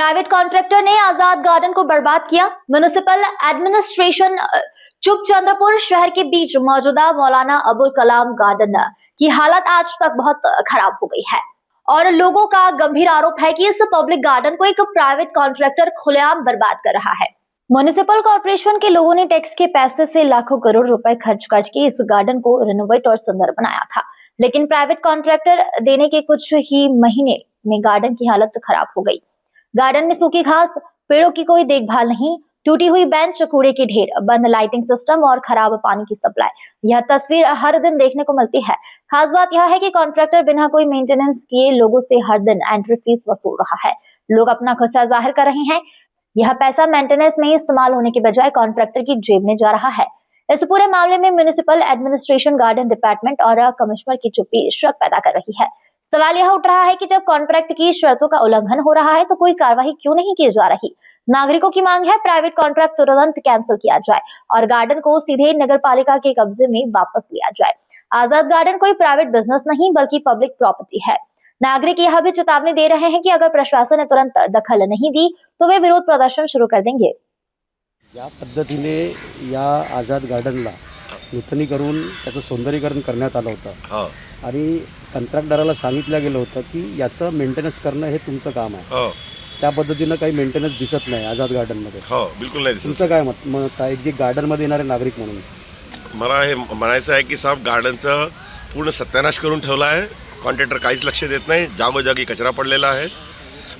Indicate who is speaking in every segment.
Speaker 1: Private contractor ने Azad garden को बर्बाद किया। म्युनिसिपल एडमिनिस्ट्रेशन चुप चंद्रपुर शहर के बीच मौजूदा मौलाना अबुल कलाम गार्डन की हालत आज तक बहुत खराब हो गई है और लोगों का गंभीर आरोप है कि इस पब्लिक गार्डन को एक प्राइवेट कॉन्ट्रैक्टर खुलेआम बर्बाद कर रहा है। म्युनिसिपल कॉर्पोरेशन के लोगों ने टैक्स के पैसे से लाखों करोड़ रुपए खर्च करके इस गार्डन को रिनोवेट और सुंदर बनाया था, लेकिन प्राइवेट कॉन्ट्रैक्टर देने के कुछ ही महीने में गार्डन की हालत खराब हो गई। गार्डन में सूखी घास, पेड़ों की कोई देखभाल नहीं, टूटी हुई बेंच, कूड़े के ढेर, बंद लाइटिंग सिस्टम और खराब पानी की सप्लाई। यह तस्वीर हर दिन देखने को मिलती है। खास बात यह है कि कॉन्ट्रैक्टर बिना कोई मेंटेनेंस किए लोगों से हर दिन एंट्री फीस वसूल रहा है। लोग अपना गुस्सा जाहिर कर रहे हैं। यह पैसा मेंटेनेंस में इस्तेमाल होने के बजाय कॉन्ट्रैक्टर की जेब में जा रहा है। इस पूरे मामले में म्युनिसिपल एडमिनिस्ट्रेशन, गार्डन डिपार्टमेंट और कमिश्नर की चुप्पी शक पैदा कर रही है। सवाल यह उठ रहा है कि जब कॉन्ट्रैक्ट की शर्तों का उल्लंघन हो रहा है तो कोई कार्रवाई क्यों नहीं की जा रही। नागरिकों की मांग है प्राइवेट कॉन्ट्रैक्ट तुरंत कैंसिल किया जाए और गार्डन को सीधे नगरपालिका के कब्जे में वापस लिया जाए। आजाद गार्डन कोई प्राइवेट बिजनेस नहीं बल्कि पब्लिक प्रॉपर्टी है। नागरिक यह भी चेतावनी दे रहे हैं कि अगर प्रशासन ने तुरंत दखल नहीं दी तो वे विरोध प्रदर्शन शुरू कर देंगे।
Speaker 2: या पद्धतीने या आझाद गार्डनला नूतनीकरण त्याचं सौंदर्यीकरण करण्यात आलं होतं आणि कंत्राटदाराला सांगितलं गेलं होतं की याचं मेंटेनन्स करणं हे तुमचं काम आहे। त्या पद्धतीनं काही मेंटेनन्स दिसत नाही आझाद गार्डनमध्ये।
Speaker 3: बिलकुल नाही दिसत।
Speaker 2: तुमचं काय मत आहे जे गार्डनमध्ये येणारे नागरिक म्हणून?
Speaker 3: मला हे म्हणायचं आहे की साहेब गार्डनचं पूर्ण सत्यानाश करून ठेवला आहे। कॉन्ट्रॅक्टर काहीच लक्ष देत नाही, जागोजागी कचरा पडलेला आहे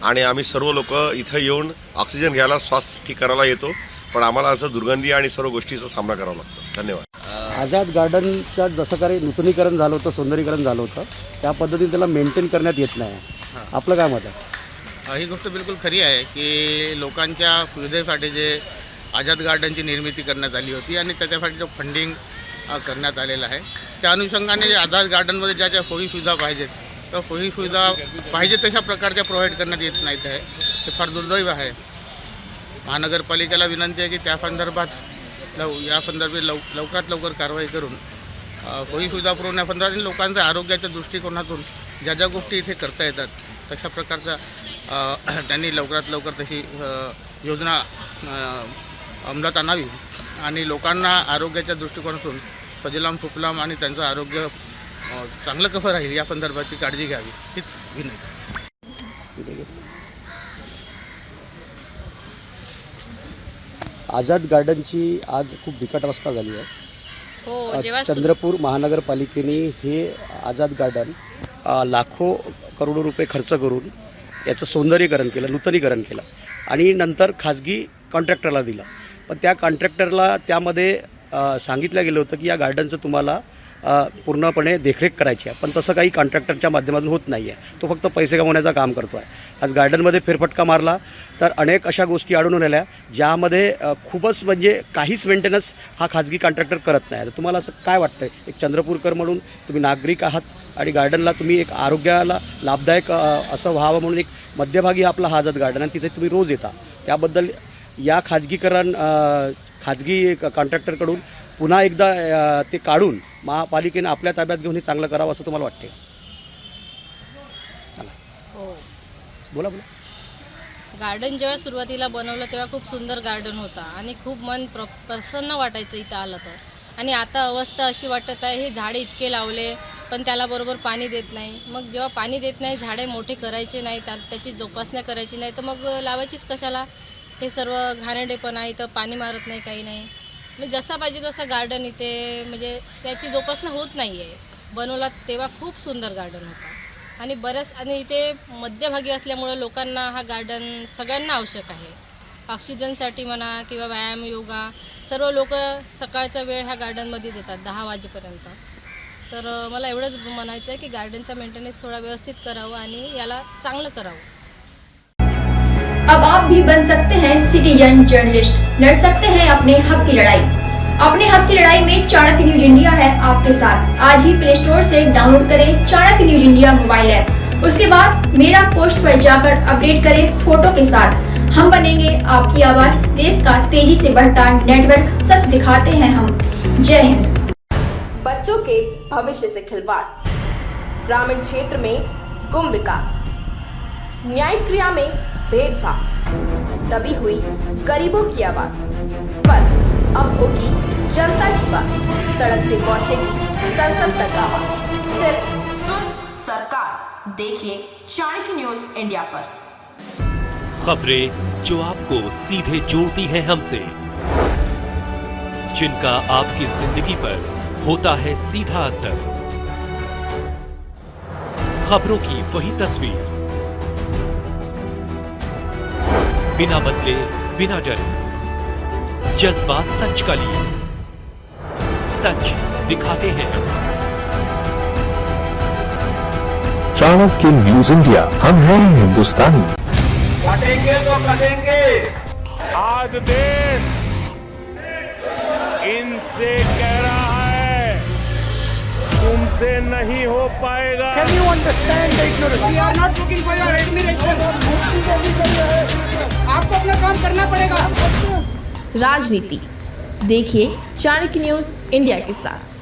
Speaker 3: आणि आम्ही सर्व लोक इथं येऊन ऑक्सिजन घ्यायला, श्वास ठीक करायला येतो, पण आम्हाला असं दुर्गंधी आणि सर्व गोष्टीचा सामना करावा लागतो। धन्यवाद।
Speaker 2: आझाद गार्डनचं जसं काही नूतनीकरण झालं होतं, सौंदर्यीकरण झालं होतं, त्या पद्धतीने त्याला मेंटेन करण्यात येत नाही। आपलं काय मत आहे?
Speaker 4: ही गोष्ट बिलकुल खरी आहे की लोकांच्या सुविधेसाठी जे आझाद गार्डनची निर्मिती करण्यात आली होती आणि त्याच्यासाठी जो फंडिंग करण्यात आलेला आहे, त्या अनुषंगाने जे आझाद गार्डनमध्ये ज्या ज्या सोयी सुविधा पाहिजेत तर सोयी सुविधा पाहिजे तशा प्रकारच्या प्रोव्हाइड करण्यात येत नाहीत आहे। ते फार दुर्दैव आहे। महानगरपालिकेला विनंती आहे की त्या संदर्भात लवकरात लवकर कारवाई करून सोयी सुविधा पुरवण्यासंदर्भात आणि लोकांच्या आरोग्याच्या दृष्टिकोनातून ज्या ज्या गोष्टी इथे करता येतात तशा प्रकारचा त्यांनी लवकरात लवकर तशी योजना अंमलात आणावी आणि लोकांना आरोग्याच्या दृष्टिकोनातून सजलाम सुफलाम आणि त्यांचं आरोग्य चांगलं कसं राहील या संदर्भाची काळजी घ्यावी हीच विनंती।
Speaker 2: आझाद गार्डनची आज खूप बिकट अवस्था झाली आहे। चंद्रपूर महानगरपालिकेने हे आझाद गार्डन लाखो करोडो रुपये खर्च करून याचं सौंदर्यीकरण केलं, नूतनीकरण केलं आणि नंतर खाजगी कॉन्ट्रॅक्टरला दिलं। पण त्या कॉन्ट्रॅक्टरला त्यामध्ये सांगितलं गेलं होतं की या गार्डनचं तुम्हाला पूर्णपणे देखरेख करायची आहे, पण तसं काही कॉन्ट्रॅक्टरच्या माध्यमातून होत नाही आहे। तो फक्त पैसे कमवण्याचं काम करतो आहे। आज गार्डनमध्ये फेरफटका मारला तर अनेक अशा गोष्टी आढळून आल्या ज्यामध्ये खूपच म्हणजे काहीच मेंटेनन्स हा खाजगी कॉन्ट्रॅक्टर करत नाही। तर तुम्हाला असं काय वाटतं, एक चंद्रपूरकर म्हणून तुम्ही नागरिक आहात आणि गार्डनला तुम्ही एक आरोग्याला लाभदायक असं व्हावं म्हणून एक मध्यभागी आपला हा आझाद गार्डन आणि तिथे तुम्ही रोज येता, त्याबद्दल या खाजगी कॉन्ट्रॅक्टरकडून पुन्हा एकदा ते काढून महापालिकेने आपल्या ताब्यात घेऊन हे चांगलं करावं असं तुम्हाला वाटते?
Speaker 5: हो,
Speaker 2: बोला।
Speaker 5: गार्डन जेव्हा सुरुवातीला बनवलं तेव्हा खूप सुंदर गार्डन होता आणि खूप मन प्रसन्न वाटायचं इथं आलं तर। आणि आता अवस्था अशी वाटत आहे, हे झाडे इतके लावले पण त्याला बरोबर पाणी देत नाही। मग जेव्हा पाणी देत नाही, झाडे मोठे करायचे नाही, त्याची जोपासना करायची नाही, तर मग लावायचीच कशाला? हे सर्व घाणेरडेपणा, इथं पाणी मारत नाही, काही नाही। म्हणजे जसा पाहिजे तसा गार्डन इथे म्हणजे त्याची जोपासना होत नाही आहे। बनवला तेव्हा खूप सुंदर गार्डन होता आणि इथे मध्यभागी असल्यामुळे लोकांना हा गार्डन सगळ्यांना आवश्यक आहे। ऑक्सिजनसाठी म्हणा किंवा व्यायाम, योगा, सर्व लोक सकाळचा वेळ ह्या गार्डनमध्ये देतात 10 वाजेपर्यंत। तर मला एवढंच म्हणायचं आहे की गार्डनचा मेंटेनन्स थोडा व्यवस्थित करावं आणि याला चांगलं करावं।
Speaker 6: अब आप भी बन सकते हैं सिटीजन जर्नलिस्ट, लड़ सकते हैं अपने हक की लड़ाई। अपने हक की लड़ाई में चाणक्य न्यूज इंडिया है आपके साथ। आज ही प्ले स्टोर से डाउनलोड करें Chanakya news India mobile app. उसके बाद मेरा पोस्ट पर जाकर अपडेट करें फोटो के साथ। हम बनेंगे आपकी आवाज, देश का तेजी से बढ़ता नेटवर्क, सच दिखाते हैं हम। जय हिंद।
Speaker 7: बच्चों के भविष्य से खिलवाड़, ग्रामीण क्षेत्र में गुम विकास, न्यायिक क्रिया में भेदभाव, दबी हुई गरीबों की आवाज। पर अब होगी जनता की बात, सड़क से पहुंचेगी संसद तक आवाज। सिर्फ सुन सरकार, देखिए चाणक्य न्यूज इंडिया पर।
Speaker 8: खबरें जो आपको सीधे जोड़ती हैं हमसे, जिनका आपकी जिंदगी पर होता है सीधा असर। खबरों की वही तस्वीर, बिना बदले बिना डरे, जज्बा सच का लिए, सच दिखाते हैं।
Speaker 9: चाणक्य न्यूज इंडिया, हम हैं हिंदुस्तानी।
Speaker 10: कटेंगे तो कटेंगे। आज देश इनसे कह रहा है तुमसे नहीं हो पाएगा। Can you understand the ignorance? We are not looking for your admiration. आपको अपना काम करना पड़ेगा।
Speaker 7: राजनीति देखिए चाणक्य न्यूज इंडिया के साथ।